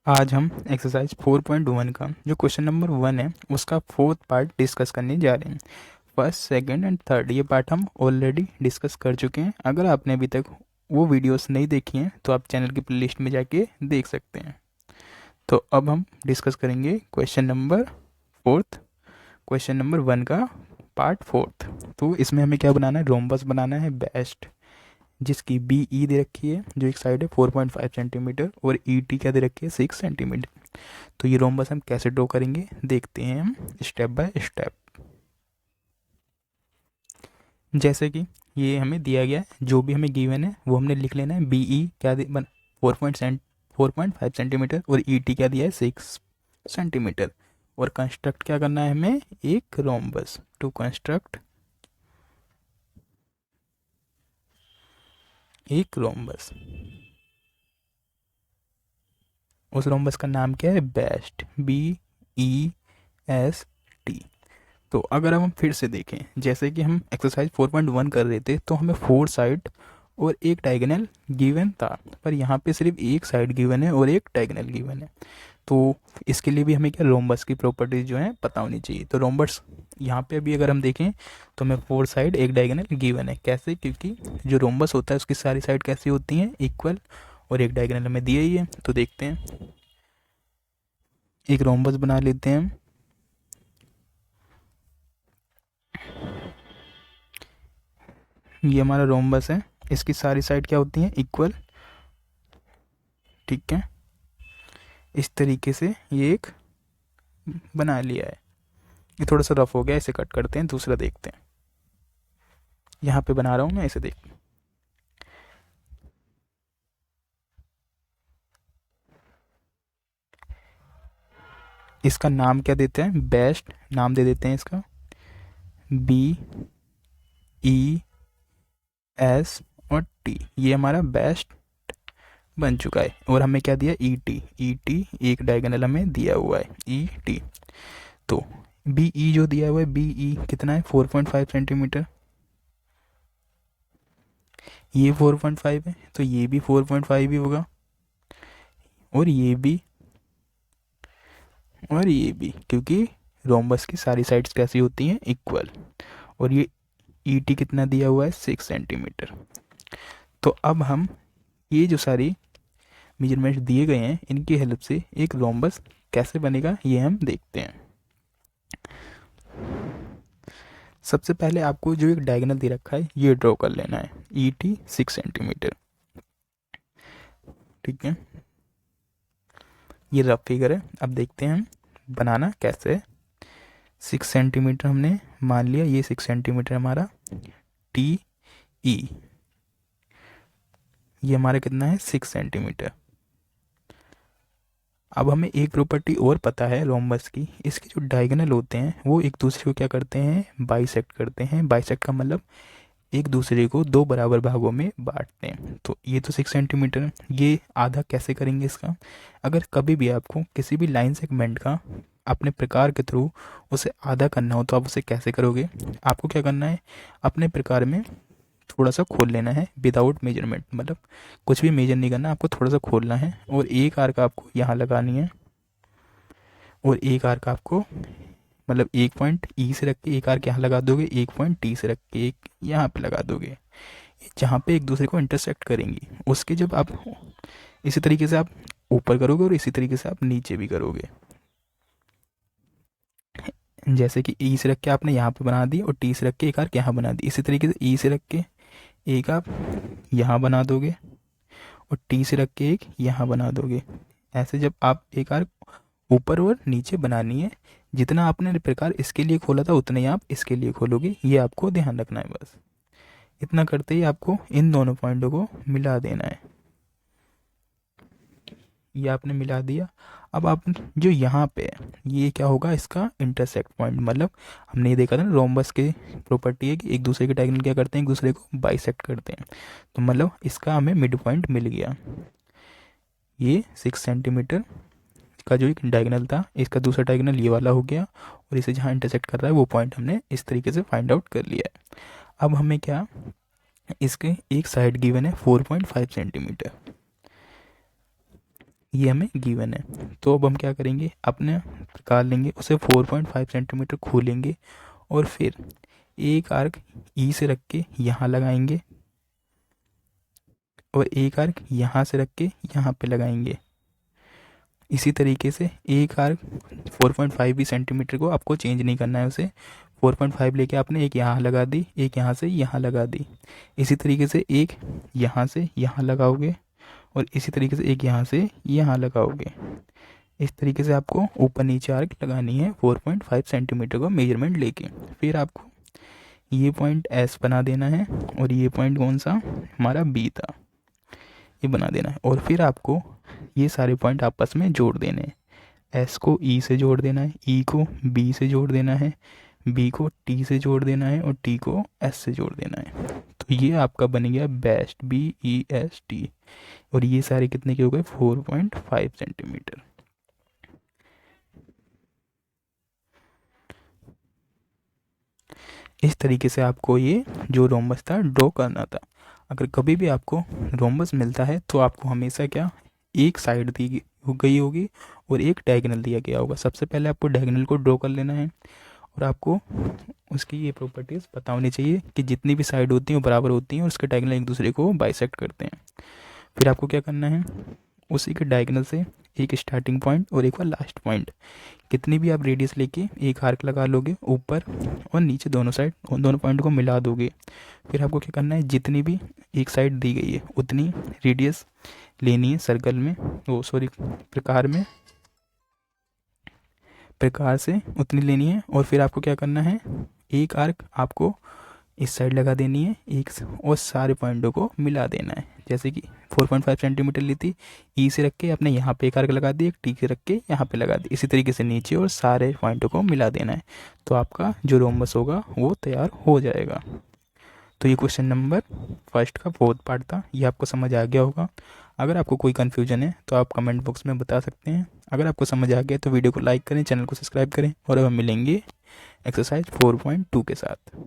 आज हम एक्सरसाइज 4.1 का जो क्वेश्चन नंबर 1 है उसका फोर्थ पार्ट डिस्कस करने जा रहे हैं। फर्स्ट, सेकंड एंड थर्ड ये पार्ट हम ऑलरेडी डिस्कस कर चुके हैं। अगर आपने अभी तक वो वीडियोस नहीं देखी हैं तो आप चैनल की प्लेलिस्ट में जाके देख सकते हैं। तो अब हम डिस्कस करेंगे question number fourth, question number 1 का पार्ट फोर्थ। तो इसमें हमें क्या बनाना है, रोम्बस बनाना है बेस्ट, जिसकी बी ई दे रखी है जो एक साइड है 4.5 सेंटीमीटर और ई टी क्या दे रखी है 6 सेंटीमीटर। तो ये रोम्बस हम कैसे ड्रॉ करेंगे देखते हैं हम स्टेप बाय स्टेप। जैसे कि ये हमें दिया गया है, जो भी हमें गिवन है वो हमने लिख लेना है। बी ई क्या 4.5 सेंटीमीटर और ई टी क्या दिया है 6 सेंटीमीटर। और कंस्ट्रक्ट क्या करना है हमें, एक रोम्बस। टू कंस्ट्रक्ट एक रोम्बस, उस रोम्बस का नाम क्या है, best, B E S T. तो अगर हम फिर से देखें, जैसे कि हम एक्सरसाइज 4.1 कर रहे थे तो हमें 4 साइड और एक डायगोनल गिवन था, पर यहाँ पे सिर्फ एक साइड गिवन है और एक डायगोनल गिवन है। तो इसके लिए भी हमें क्या रोम्बस की प्रॉपर्टीज जो है पता होनी चाहिए। तो रोम्बस यहाँ पे अभी अगर हम देखें तो हमें 4 साइड एक डायगोनल गिवन है। कैसे, क्योंकि जो रोम्बस होता है उसकी सारी साइड कैसी होती हैं, इक्वल, और एक डायगोनल हमें दिया ही है। तो देखते हैं, एक रोम्बस बना लेते हैं हम। ये हमारा रोम्बस है, इसकी सारी साइड क्या होती हैं, इक्वल। ठीक है, इस तरीके से ये एक बना लिया है। ये थोड़ा सा रफ हो गया, इसे कट करते हैं, दूसरा देखते हैं। यहाँ पे बना रहा हूँ मैं, इसे देख। इसका नाम क्या देते हैं, बेस्ट नाम दे देते हैं इसका, बी ई एस और टी। ये हमारा बेस्ट बन चुका है। और हमें क्या दिया, ई टी। ई टी एक डायगोनल हमें दिया हुआ है, ई टी। तो बी ई जो दिया हुआ है, बी ई कितना है, 4.5 सेंटीमीटर। ये 4.5 है तो ये भी 4.5 ही होगा, और ये भी, और ये भी, क्योंकि रोम्बस की सारी साइड्स कैसी होती हैं, इक्वल। और ये ई टी कितना दिया हुआ है, 6 सेंटीमीटर। तो अब हम ये जो सारी मेजरमेंट्स दिए गए हैं इनकी हेल्प से एक रोम्बस कैसे बनेगा ये हम देखते हैं। सबसे पहले आपको जो एक डायगोनल दे रखा है ये ड्रॉ कर लेना है, ई टी 6 सेंटीमीटर। ठीक है, ये रफ फिगर है। अब देखते हैं हम बनाना कैसे है। 6 सेंटीमीटर हमने मान लिया, ये 6 सेंटीमीटर हमारा टी ई, ये हमारा कितना है, 6 सेंटीमीटर। अब हमें एक प्रॉपर्टी और पता है रोम्बस की, इसके जो डायगोनल होते हैं वो एक दूसरे को क्या करते हैं, बाइसेक्ट करते हैं। बाइसेक्ट का मतलब एक दूसरे को दो बराबर भागों में बांटते हैं। तो ये तो 6 सेंटीमीटर है, ये आधा कैसे करेंगे इसका। अगर कभी भी आपको किसी भी लाइन सेगमेंट का अपने प्रकार के थ्रू उसे आधा करना हो तो आप उसे कैसे करोगे, आपको क्या करना है, अपने प्रकार में थोड़ा सा खोल लेना है विदाउट मेजरमेंट, मतलब कुछ भी मेजर नहीं करना, आपको थोड़ा सा खोलना है और एक आर्क आपको यहाँ लगानी है, और एक आर्क आपको, मतलब एक पॉइंट ई से रख के एक आर्क यहाँ लगा दोगे, एक पॉइंट टी से रख के एक यहाँ पे लगा दोगे, जहाँ पे एक दूसरे को इंटरसेक्ट करेंगी। उसके जब आप इसी तरीके से आप ऊपर करोगे और इसी तरीके से आप नीचे भी करोगे। जैसे कि ई से रख के आपने यहाँ पे बना दी और टी से रख के एक आर्क यहाँ बना दी, इसी तरीके से ई से रख के एक आप यहाँ बना दोगे और टी से रख के एक यहाँ बना दोगे। ऐसे जब आप एक आर्क ऊपर और नीचे बनानी है, जितना आपने प्रकार इसके लिए खोला था उतने ही आप इसके लिए खोलोगे, ये आपको ध्यान रखना है। बस इतना करते ही आपको इन दोनों पॉइंटों को मिला देना है। ये आपने मिला दिया। अब आप जो यहाँ पे है ये क्या होगा, इसका इंटरसेक्ट पॉइंट, मतलब हमने ये देखा था ना रोम्बस की प्रॉपर्टी है कि एक दूसरे के डायगोनल क्या करते हैं, एक दूसरे को बाइसेक्ट करते हैं। तो मतलब इसका हमें मिड पॉइंट मिल गया। ये 6 सेंटीमीटर का जो एक डायगोनल था, इसका दूसरा डायगोनल ये वाला हो गया, और इसे जहाँ इंटरसेक्ट कर रहा है वो पॉइंट हमने इस तरीके से फाइंड आउट कर लिया है। अब हमें क्या, इसके एक साइड गिवन है 4.5 सेंटीमीटर, ये हमें गिवन है। तो अब हम क्या करेंगे, अपने प्रकार लेंगे, उसे 4.5 सेंटीमीटर खोलेंगे और फिर एक आर्क ई से रख के यहाँ लगाएंगे और एक आर्क यहाँ से रख के यहाँ पे लगाएंगे। इसी तरीके से एक आर्क 4.5 भी सेंटीमीटर को आपको चेंज नहीं करना है, उसे 4.5 लेके आपने एक यहाँ लगा दी, एक यहाँ से यहाँ लगा दी। इसी तरीके से एक यहाँ से यहाँ लगाओगे और इसी तरीके से एक यहाँ से यहाँ लगाओगे। इस तरीके से आपको ऊपर नीचे आर्क लगानी है 4.5 सेंटीमीटर का मेजरमेंट लेके। फिर आपको ये पॉइंट एस बना देना है और ये पॉइंट कौन सा हमारा बी था, ये बना देना है। और फिर आपको ये सारे पॉइंट आपस में जोड़ देने हैं। एस को ई से जोड़ देना है, ई को बी से जोड़ देना है, बी को टी से जोड़ देना है और टी को एस से जोड़ देना है। तो ये आपका बन गया बेस्ट, BEST। और ये सारे कितने के हो गए, 4.5 सेंटीमीटर। इस तरीके से आपको ये जो रोम्बस था ड्रॉ करना था। अगर कभी भी आपको रोम्बस मिलता है तो आपको हमेशा क्या, एक साइड दी गई होगी और एक डायगोनल दिया गया होगा। सबसे पहले आपको डायगोनल को ड्रॉ कर लेना है और आपको उसकी ये प्रॉपर्टीज़ पता होनी चाहिए कि जितनी भी साइड होती हैं वो बराबर होती हैं और उसके डायगोनल एक दूसरे को बाइसेक्ट करते हैं। फिर आपको क्या करना है, उसी के डायगोनल से एक स्टार्टिंग पॉइंट और एक बार लास्ट पॉइंट, कितनी भी आप रेडियस लेके एक आर्क लगा लोगे ऊपर और नीचे दोनों साइड, उन दोनों पॉइंट को मिला दोगे। फिर आपको क्या करना है, जितनी भी एक साइड दी गई है उतनी रेडियस लेनी है सर्कल में, वो सॉरी प्रकार से उतनी लेनी है। और फिर आपको क्या करना है, एक आर्क आपको इस साइड लगा देनी है एक और सारे पॉइंटों को मिला देना है। जैसे कि 4.5 सेंटीमीटर ली थी, ई से रख के आपने यहाँ पे एक आर्क लगा दी, एक टी से रख के यहाँ पे लगा दी। इसी तरीके से नीचे और सारे पॉइंटों को मिला देना है, तो आपका जो रोम्बस होगा वो तैयार हो जाएगा। तो ये क्वेश्चन नंबर फर्स्ट का फोर्थ पार्ट था, ये आपको समझ आ गया होगा। अगर आपको कोई कन्फ्यूजन है तो आप कमेंट बॉक्स में बता सकते हैं। अगर आपको समझ आ गया तो वीडियो को लाइक करें, चैनल को सब्सक्राइब करें और अब हम मिलेंगे एक्सरसाइज 4.2 के साथ।